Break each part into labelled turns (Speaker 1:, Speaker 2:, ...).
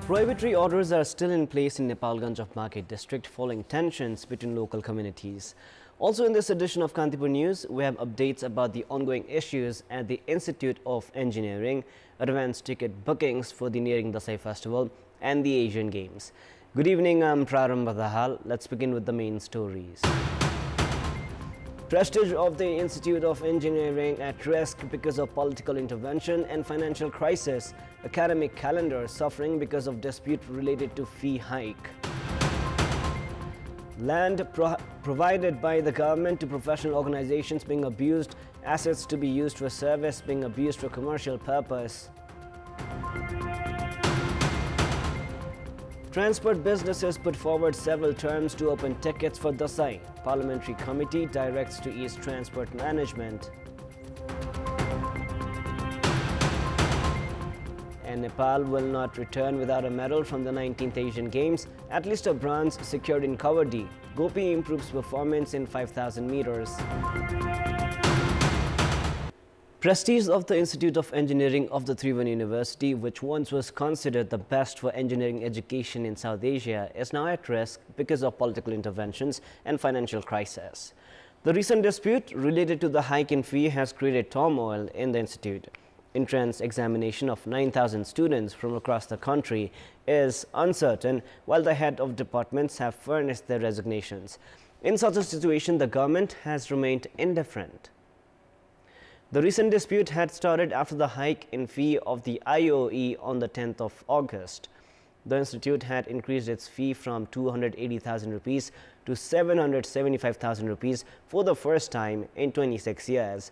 Speaker 1: Prohibitory orders are still in place in Nepalganj of Market district following tensions between local communities. Also in this edition of Kantipur News, we have updates about the ongoing issues at the Institute of Engineering, advance ticket bookings for the nearing Dasai festival and the Asian Games. Good evening, I'm Prarambha Dahal. Let's begin with the main stories. Prestige of the Institute of Engineering at risk because of political intervention and financial crisis. Academic calendar suffering because of dispute related to fee hike. Land provided by the government to professional organizations being abused. Assets to be used for service being abused for commercial purpose. Transport businesses put forward several terms to open tickets for Dasai. Parliamentary committee directs to ease transport management. And Nepal will not return without a medal from the 19th Asian Games. At least a bronze secured in Kabaddi. Gopi improves performance in 5,000 meters. Prestige of the Institute of Engineering of the Tribhuvan University, which once was considered the best for engineering education in South Asia, is now at risk because of political interventions and financial crisis. The recent dispute related to the hike in fee has created turmoil in the institute. Entrance examination of 9,000 students from across the country is uncertain, while the head of departments have furnished their resignations. In such a situation, the government has remained indifferent. The recent dispute had started after the hike in fee of the IOE on the 10th of August. The institute had increased its fee from 280,000 rupees to 775,000 rupees for the first time in 26 years.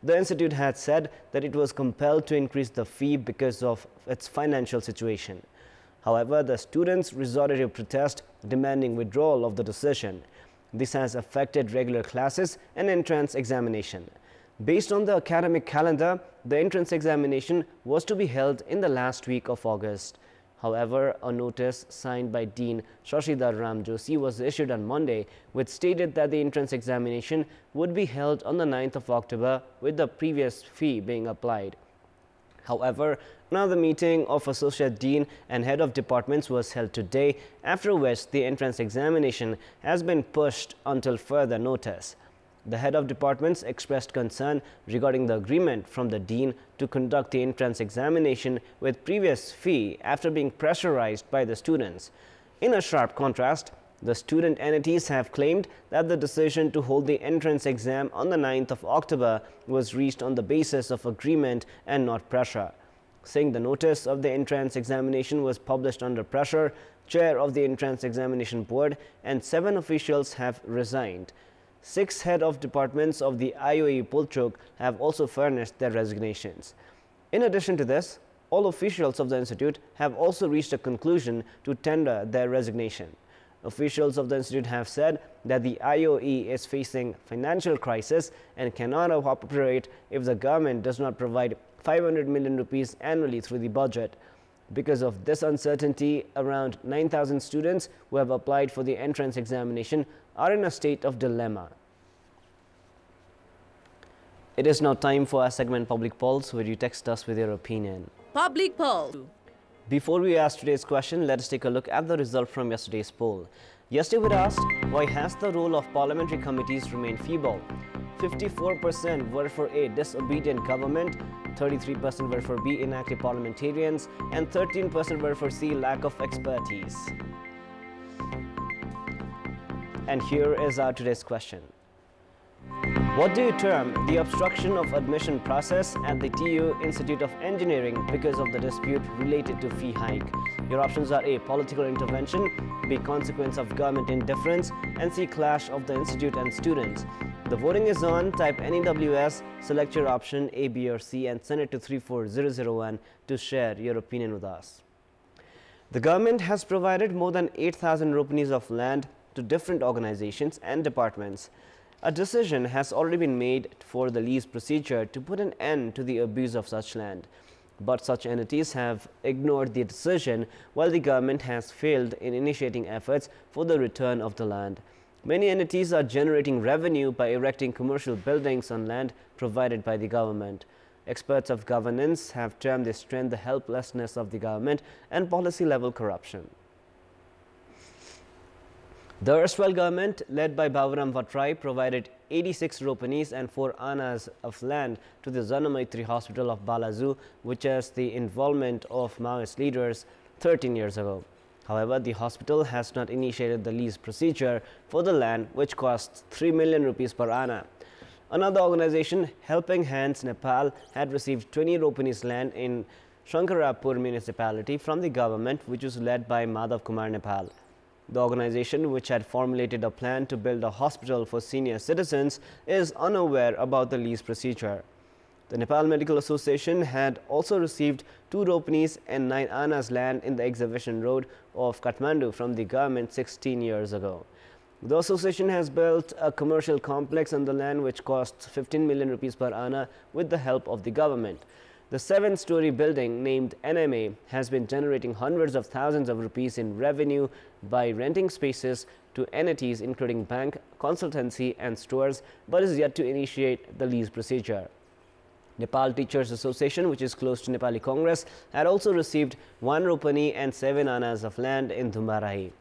Speaker 1: The institute had said that it was compelled to increase the fee because of its financial situation. However, the students resorted to protest, demanding withdrawal of the decision. This has affected regular classes and entrance examination. Based on the academic calendar, the entrance examination was to be held in the last week of August. However, a notice signed by Dean Shashidhar Ram Joshi was issued on Monday, which stated that the entrance examination would be held on the 9th of October with the previous fee being applied. However, another meeting of Associate Dean and Head of Departments was held today, after which the entrance examination has been pushed until further notice. The head of departments expressed concern regarding the agreement from the dean to conduct the entrance examination with previous fee after being pressurized by the students. In a sharp contrast, the student entities have claimed that the decision to hold the entrance exam on the 9th of October was reached on the basis of agreement and not pressure. Saying the notice of the entrance examination was published under pressure, chair of the entrance examination board and 7 officials have resigned. 6 head of departments of the IOE Pulchok have also furnished their resignations. In addition to this, all officials of the institute have also reached a conclusion to tender their resignation. Officials of the institute have said that the IOE is facing financial crisis and cannot operate if the government does not provide 500 million rupees annually through the budget. Because of this uncertainty, around 9,000 students who have applied for the entrance examination are in a state of dilemma. It is now time for our segment Public Polls, where you text us with your opinion.
Speaker 2: Public Poll.
Speaker 1: Before we ask today's question, let us take a look at the result from yesterday's poll. Yesterday we asked, why has the role of parliamentary committees remained feeble? 54% were for A, disobedient government, 33% were for B, inactive parliamentarians, and 13% were for C, lack of expertise. And here is our today's question. What do you term the obstruction of admission process at the TU Institute of Engineering because of the dispute related to fee hike? Your options are A, political intervention, B, consequence of government indifference, and C, clash of the institute and students. The voting is on. Type NEWS, select your option A, B or C and send it to 34001 to share your opinion with us. The government has provided more than 8,000 rupees of land to different organizations and departments. A decision has already been made for the lease procedure to put an end to the abuse of such land. But such entities have ignored the decision, while the government has failed in initiating efforts for the return of the land. Many entities are generating revenue by erecting commercial buildings on land provided by the government. Experts of governance have termed this trend the helplessness of the government and policy-level corruption. The erstwhile government, led by Baburam Bhattarai, provided 86 ropanis and 4 annas of land to the Jana Maitri Hospital of Balaju, which has the involvement of Maoist leaders 13 years ago. However, the hospital has not initiated the lease procedure for the land, which costs 3 million rupees per anna. Another organization, Helping Hands Nepal, had received 20 ropanis land in Shankarapur municipality from the government, which was led by Madhav Kumar Nepal. The organization, which had formulated a plan to build a hospital for senior citizens, is unaware about the lease procedure. The Nepal Medical Association had also received 2 ropanis and 9 annas land in the Exhibition Road of Kathmandu from the government 16 years ago. The association has built a commercial complex on the land which costs 15 million rupees per anna with the help of the government. The 7-story building named NMA has been generating hundreds of thousands of rupees in revenue by renting spaces to entities including bank, consultancy and stores, but is yet to initiate the lease procedure. Nepal Teachers Association, which is close to Nepali Congress, had also received 1 ropani and 7 annas of land in Dhumbarahi.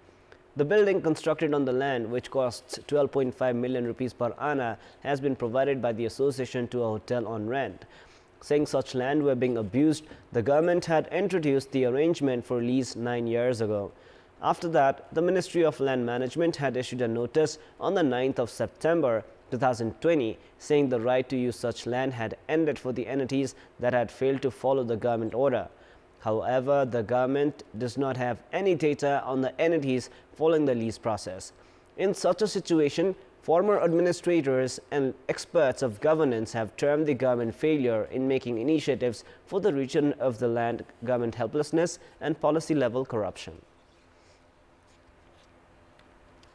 Speaker 1: The building constructed on the land, which costs 12.5 million rupees per anna, has been provided by the association to a hotel on rent. Saying such land were being abused, the government had introduced the arrangement for lease 9 years ago. After that, the Ministry of Land Management had issued a notice on the 9th of September 2020, saying the right to use such land had ended for the entities that had failed to follow the government order. However, the government does not have any data on the entities following the lease process. In such a situation, former administrators and experts of governance have termed the government failure in making initiatives for the return of the land, government helplessness and policy-level corruption.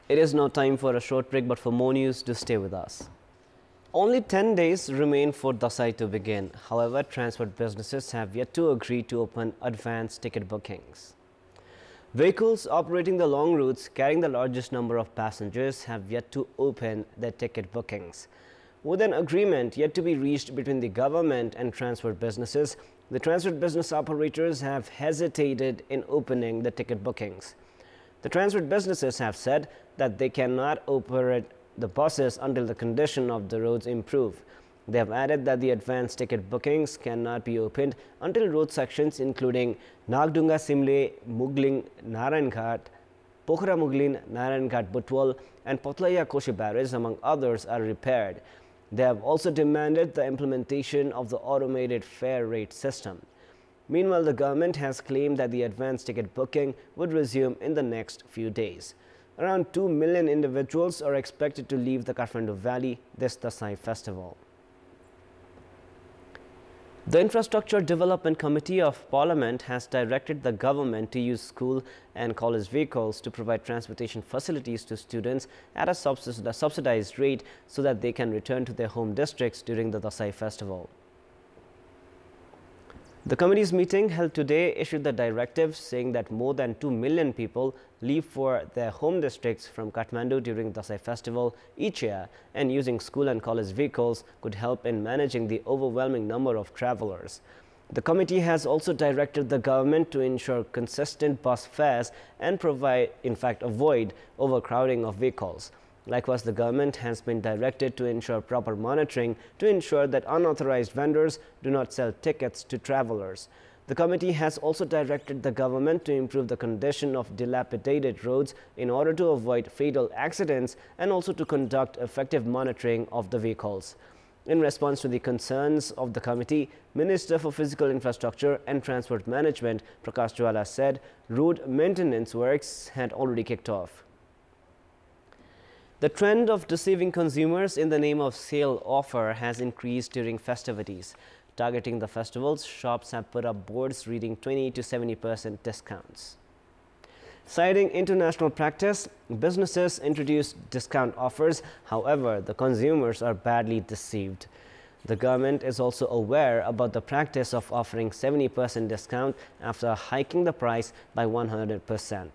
Speaker 1: It is now time for a short break, but for more news, do stay with us. Only 10 days remain for Dasai to begin. However, transport businesses have yet to agree to open advance ticket bookings. Vehicles operating the long routes carrying the largest number of passengers have yet to open their ticket bookings. With an agreement yet to be reached between the government and transport businesses, the transport business operators have hesitated in opening the ticket bookings. The transport businesses have said that they cannot operate the buses until the condition of the roads improve. They have added that the advance ticket bookings cannot be opened until road sections including Nagdunga Simle, Mugling, Naranghat, Pokhara Muglin, Naranghat Butwal and Patlaya Koshi barrages, among others, are repaired. They have also demanded the implementation of the automated fare rate system. Meanwhile, the government has claimed that the advance ticket booking would resume in the next few days. Around 2 million individuals are expected to leave the Kathmandu Valley this Dasai festival. The Infrastructure Development Committee of Parliament has directed the government to use school and college vehicles to provide transportation facilities to students at a subsidized rate so that they can return to their home districts during the Dasai festival. The committee's meeting held today issued the directive saying that more than 2 million people leave for their home districts from Kathmandu during Dasai festival each year, and using school and college vehicles could help in managing the overwhelming number of travelers. The committee has also directed the government to ensure consistent bus fares and avoid overcrowding of vehicles. Likewise, the government has been directed to ensure proper monitoring to ensure that unauthorized vendors do not sell tickets to travelers. The committee has also directed the government to improve the condition of dilapidated roads in order to avoid fatal accidents and also to conduct effective monitoring of the vehicles. In response to the concerns of the committee, Minister for Physical Infrastructure and Transport Management Prakash Jwala said road maintenance works had already kicked off. The trend of deceiving consumers in the name of sale offer has increased during festivities. Targeting the festivals, shops have put up boards reading 20 to 70% discounts. Citing international practice, businesses introduced discount offers. However, the consumers are badly deceived. The government is also aware about the practice of offering 70% discount after hiking the price by 100%.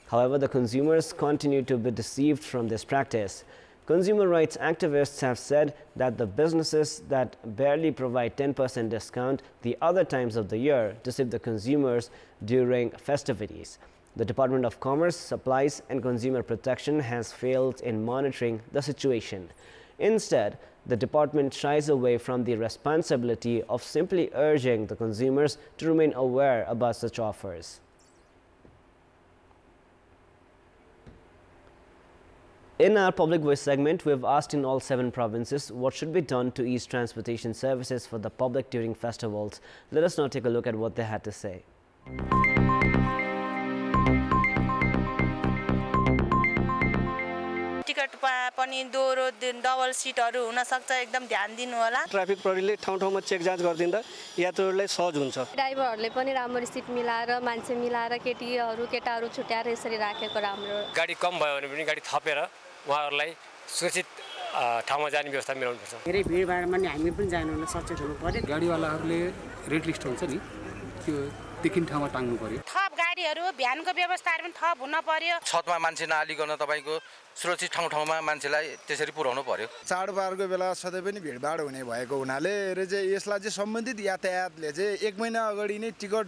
Speaker 1: However, the consumers continue to be deceived from this practice. Consumer rights activists have said that the businesses that barely provide 10% discount the other times of the year deceive the consumers during festivities. The Department of Commerce, Supplies and Consumer Protection has failed in monitoring the situation. Instead, the department shies away from the responsibility of simply urging the consumers to remain aware about such offers. In our Public Voice segment, we have asked in all 7 provinces what should be done to ease transportation services for the public during festivals. Let us now take a look at what they had to say.
Speaker 2: Ticket पनि दोहोरो double सिटहरु हुन सक्छ एकदम ध्यान दिनु होला
Speaker 3: traffic प्रहरीले ठाउँ-ठाउँमा check जाँच गरिदिँदा यात्रुहरूलाई सहज हुन्छ
Speaker 4: ड्राइभरहरूले पनि राम्ररी सिट मिलाएर मान्छे मिलाएर केटाहरू छुट्याएर यसरी राखेको राम्रो
Speaker 5: गाडी कम भयो भने पनि गाडी थपेर उहाँहरूलाई सुरक्षित ठाउँमा जाने व्यवस्था मिलाउनु पर्छ
Speaker 6: धेरै भिडभाडमा नि हामी पनि जानु सचेत हुनु पर्यो
Speaker 7: गाडीवालाहरूले रेड लिस्ट हुन्छ नि त्यो देखिन ठाउँमा टाङ्नु पर्यो
Speaker 2: थप गाडीहरू भ्यानको व्यवस्थाहरु पनि थप हुन पर्यो
Speaker 8: छतमा मान्छे नआलिकन तपाईको सुरक्षित ठाउँमा मान्छेलाई त्यसरी पुर्याउनु पर्यो
Speaker 9: चाडबाडको बेला सधैँ पनि भिडभाड हुने भएको हुनाले यसलाई चाहिँ सम्बन्धित यातायातले चाहिँ 1 महिना अगाडि नै टिकट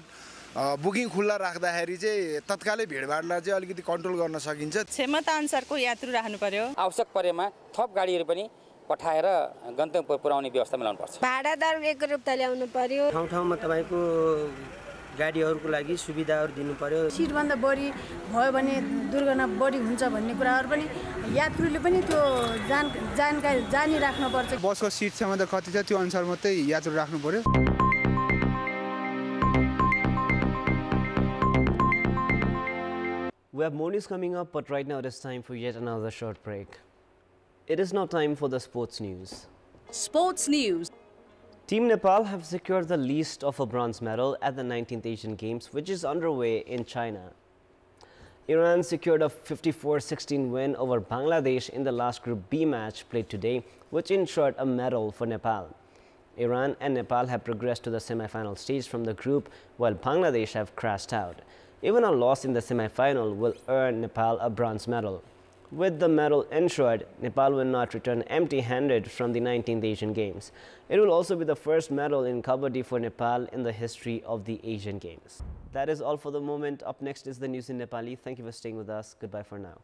Speaker 9: बुकिङ खुल्ला राख्दाखेरि चाहिँ तत्कालै भिडभाडलाई चाहिँ अलिकति कन्ट्रोल गर्न सकिन्छ
Speaker 2: क्षमता अनुसारको यात्रु राख्नु पर्यो
Speaker 10: आवश्यक परेमा थप गाडीहरू पनि पठाएर गन्तव्य पुर्याउने व्यवस्था मिलाउनु पर्छ
Speaker 4: भाडादार एकरूपता ल्याउनु पर्यो
Speaker 6: ठाउँ-ठाउँमा तपाईको गाडीहरुको लागि सुविधाहरु दिनु पर्यो
Speaker 11: सीट भन्दा बढी भयो भने दुर्घटना बढी हुन्छ भन्ने कुराहरु पनि यात्रुले पनि त्यो जानकारी जानी राख्नु पर्छ
Speaker 7: बसको सीट क्षमता कति छ त्यो अनुसार मात्रै यात्रु राख्नु पर्यो
Speaker 1: We have more news coming up, but right now it is time for yet another short break. It is now time for the sports news.
Speaker 12: Sports news.
Speaker 1: Team Nepal have secured the least of a bronze medal at the 19th Asian Games, which is underway in China. Iran secured a 54-16 win over Bangladesh in the last Group B match played today, which ensured a medal for Nepal. Iran and Nepal have progressed to the semi-final stage from the group, while Bangladesh have crashed out. Even a loss in the semi-final will earn Nepal a bronze medal. With the medal ensured, Nepal will not return empty-handed from the 19th Asian Games. It will also be the first medal in Kabaddi for Nepal in the history of the Asian Games. That is all for the moment. Up next is the news in Nepali. Thank you for staying with us. Goodbye for now.